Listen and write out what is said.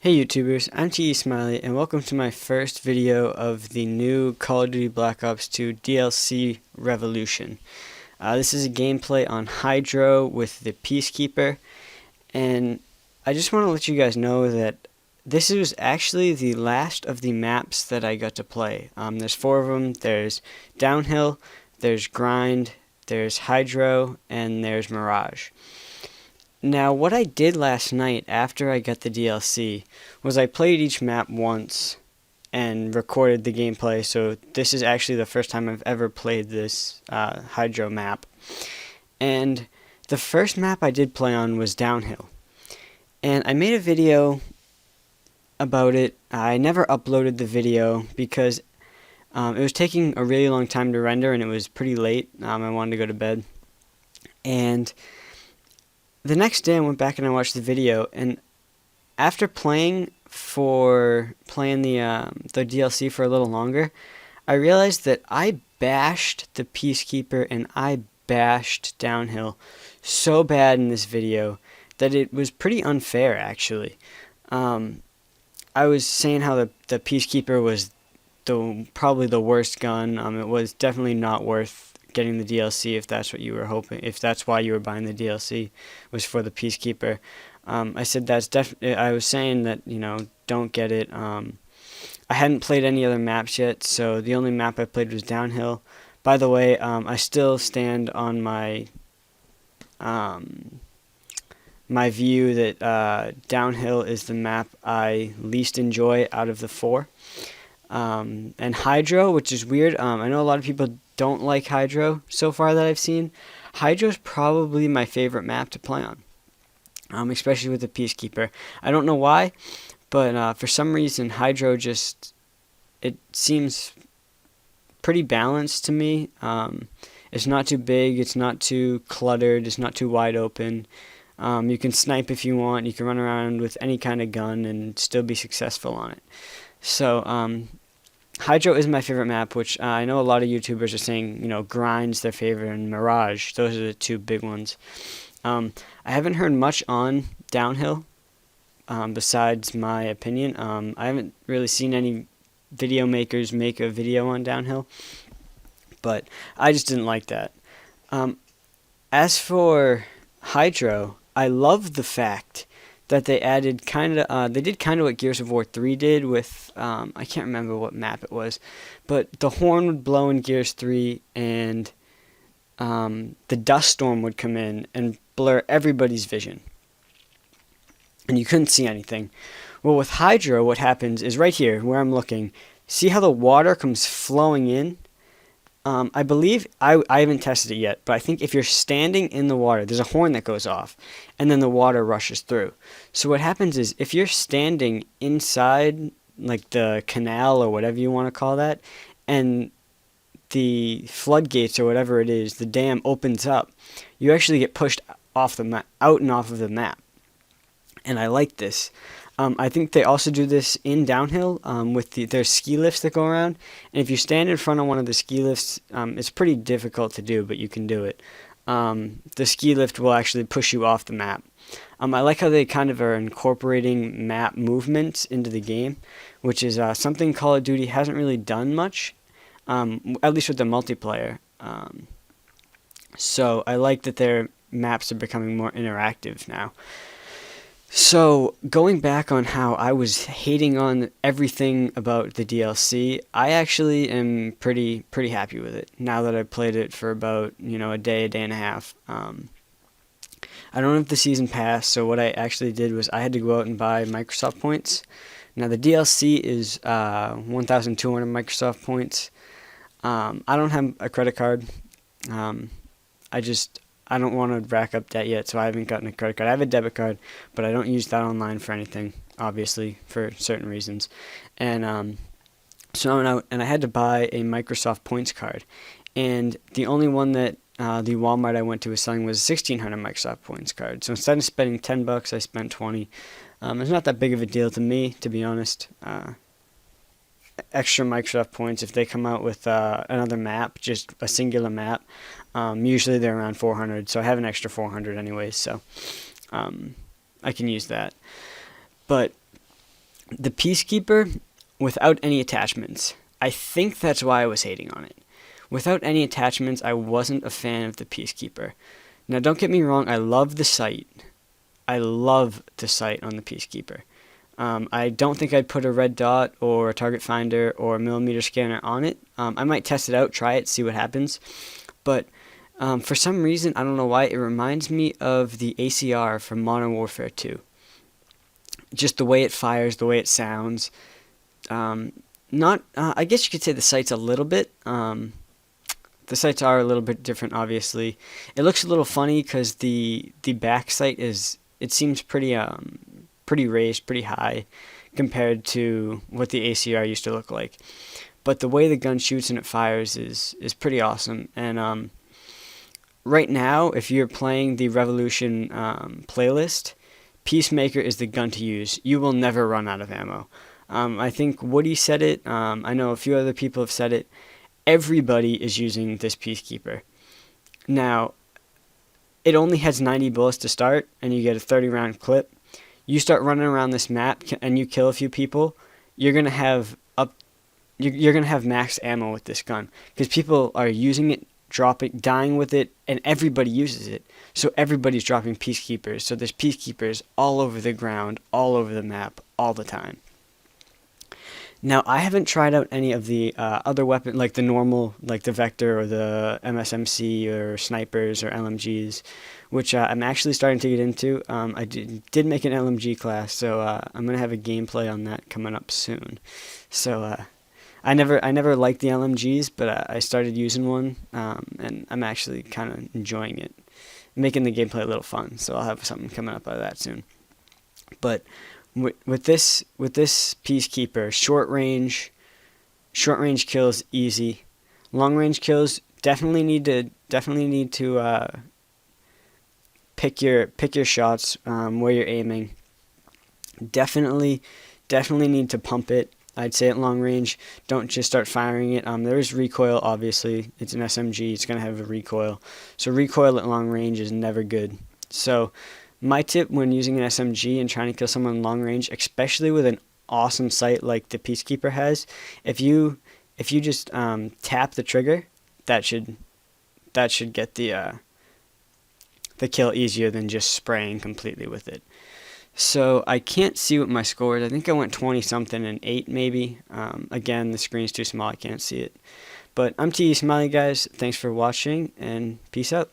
Hey YouTubers, I'm TE Smiley and welcome to my first video of the new Call of Duty Black Ops 2 DLC Revolution. This is a gameplay on Hydro with the Peacekeeper, and I just want to let you guys know that this is actually the last of the maps that I got to play. There's 4 of them. There's Downhill, there's Grind, there's Hydro, and there's Mirage. Now, what I did last night after I got the DLC was I played each map once and recorded the gameplay, so this is actually the first time I've ever played this Hydro map. And the first map I did play on was Downhill. And I made a video about it. I never uploaded the video because it was taking a really long time to render and it was pretty late. I wanted to go to bed. And the next day I went back and I watched the video, and after playing the DLC for a little longer, I realized that I bashed the Peacekeeper and I bashed Downhill so bad in this video that it was pretty unfair, actually. I was saying how the Peacekeeper was probably the worst gun. It was definitely not worth getting the DLC if that's what you were hoping, if that's why you were buying the DLC, was for the Peacekeeper. I said that's definitely, I was saying that, don't get it. I hadn't played any other maps yet, so the only map I played was Downhill. By the way, I still stand on my my view that Downhill is the map I least enjoy out of the 4. And Hydro, which is weird. I know a lot of people don't like Hydro so far that I've seen. Hydro is probably my favorite map to play on, especially with the Peacekeeper. I don't know why, but for some reason Hydro it seems pretty balanced to me. It's not too big, it's not too cluttered, it's not too wide open. You can snipe if you want, you can run around with any kind of gun and still be successful on it. So, Hydro is my favorite map, which I know a lot of YouTubers are saying, Grind's their favorite, and Mirage. Those are the 2 big ones. I haven't heard much on Downhill, besides my opinion. I haven't really seen any video makers make a video on Downhill, but I just didn't like that. As for Hydro, I love the fact that they added they did kind of what Gears of War 3 did with, I can't remember what map it was, but the horn would blow in Gears 3 and the dust storm would come in and blur everybody's vision. And you couldn't see anything. Well, with Hydro, what happens is right here, where I'm looking, see how the water comes flowing in? I believe, I haven't tested it yet, but I think if you're standing in the water, there's a horn that goes off, and then the water rushes through. So what happens is, if you're standing inside, like the canal or whatever you want to call that, and the floodgates or whatever it is, the dam opens up, you actually get pushed off the map, out and off of the map. And I like this. I think they also do this in Downhill with there's ski lifts that go around. And if you stand in front of one of the ski lifts, it's pretty difficult to do, but you can do it. The ski lift will actually push you off the map. I like how they kind of are incorporating map movements into the game, which is something Call of Duty hasn't really done much, at least with the multiplayer. So I like that their maps are becoming more interactive now. So, going back on how I was hating on everything about the DLC, I actually am pretty happy with it now that I've played it for about, a day and a half. I don't have the season pass, so what I actually did was I had to go out and buy Microsoft points. Now, the DLC is 1,200 Microsoft points. I don't have a credit card. I don't want to rack up debt yet, so I haven't gotten a credit card. I have a debit card, but I don't use that online for anything, obviously, for certain reasons. And so I went out and I had to buy a Microsoft points card. And the only one that the Walmart I went to was selling was a 1,600 Microsoft points card. So instead of spending $10, I spent 20. It's not that big of a deal to me, to be honest. Extra Microsoft points, if they come out with another map, just a singular map, usually they're around 400, so I have an extra 400 anyways, so I can use that. But The Peacekeeper without any attachments. I think that's why I was hating on it. Without any attachments, I wasn't a fan of the Peacekeeper. Now, don't get me wrong, I love the sight. I love the sight on the Peacekeeper. I don't think I'd put a red dot or a target finder or a millimeter scanner on it. I might test it out, try it, see what happens. But for some reason, I don't know why, it reminds me of the ACR from Modern Warfare 2. Just the way it fires, the way it sounds. I guess you could say the sights a little bit. The sights are a little bit different, obviously. It looks a little funny because the back sight it seems pretty raised, pretty high compared to what the ACR used to look like. But the way the gun shoots and it fires is pretty awesome. And right now, if you're playing the Revolution playlist, Peacemaker is the gun to use. You will never run out of ammo. I think Woody said it. I know a few other people have said it. Everybody is using this Peacekeeper. Now, it only has 90 bullets to start, and you get a 30-round clip. You start running around this map, and you kill a few people. You're gonna have max ammo with this gun because people are using it, dying with it, and everybody uses it. So everybody's dropping Peacekeepers. So there's Peacekeepers all over the ground, all over the map, all the time. Now, I haven't tried out any of the other weapons, like the normal, like the Vector or the MSMC or snipers or LMGs, which I'm actually starting to get into. I did make an LMG class, so I'm going to have a gameplay on that coming up soon. So I never liked the LMGs, but I started using one, and I'm actually kind of enjoying it, making the gameplay a little fun. So I'll have something coming up out of that soon. But with this Peacekeeper, short range kills easy. Long range kills definitely need to pick your shots where you're aiming. Definitely need to pump it. I'd say at long range, don't just start firing it. There is recoil, obviously. It's an SMG. It's going to have a recoil. So recoil at long range is never good. So my tip when using an SMG and trying to kill someone long range, especially with an awesome sight like the Peacekeeper has, if you just tap the trigger, that should get the kill easier than just spraying completely with it. So I can't see what my score is. I think I went 20-something and 8 maybe. Again, the screen's too small. I can't see it. But I'm TE Smiley, guys. Thanks for watching, and peace out.